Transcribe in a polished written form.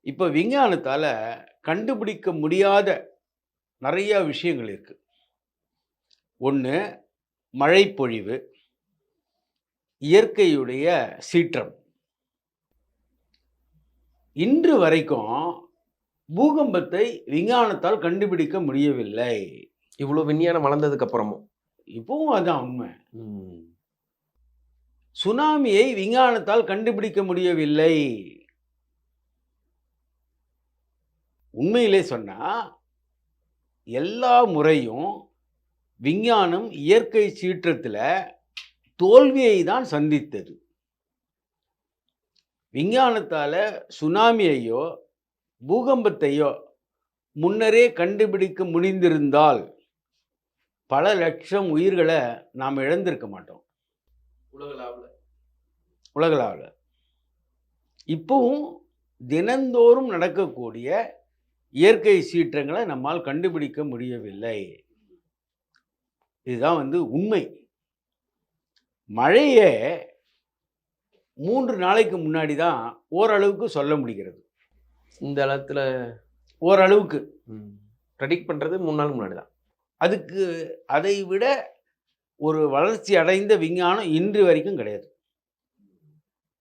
இப்ப விஞ்ஞானத்தால கண்டுபிடிக்க முடியாத நெறைய விஷயங்கள் இருக்கு. ஒண்ணு மழைப்பொழிவு, இயற்கையுடைய சீற்றம். இன்று வரைக்கும் பூகம்பத்தை விஞ்ஞானத்தால் கண்டுபிடிக்க முடியவில்லை. இவ்வளோ விஞ்ஞானம் வளர்ந்ததுக்கு அப்புறமும். இப்பவும் அதான் உண்மை. ம். சுனாமியை விஞ்ஞானத்தால் கண்டுபிடிக்க முடியவில்லை. உண்மையிலே சொன்னா, எல்லா முறையும் விஞ்ஞானம் இயற்கை சீற்றத்தில தோல்வியை தான் சந்தித்தது. விஞ்ஞானத்தால சுனாமியையோ, பூகம்பத்தையோ முன்னரே கண்டுபிடிக்க முடிந்திருந்தால், பல லட்சம் உயிர்கள நாம் இழந்திருக்க மாட்டோம். உலகளாவுல. இப்பவும் தினந்தோறும் நடக்கக்கூடிய இயற்கை சீற்றங்களை நம்மால் கண்டுபிடிக்க முடியவில்லை. இதுதான் உண்மை. மழையே 3 நாளைக்கு முன்னாடி தான் ஓரளவுக்கு சொல்ல முடிகிறது. இந்த அளத்துல ஓரளவுக்கு. ப்ரெடிக்ட் பண்றது 3 நாளுக்கு முன்னாடி தான். அதுக்கு அதை விட ஒரு வளர்ச்சி அடைந்த விஞ்ஞானம் இன்று வரைக்கும் கிடையாது.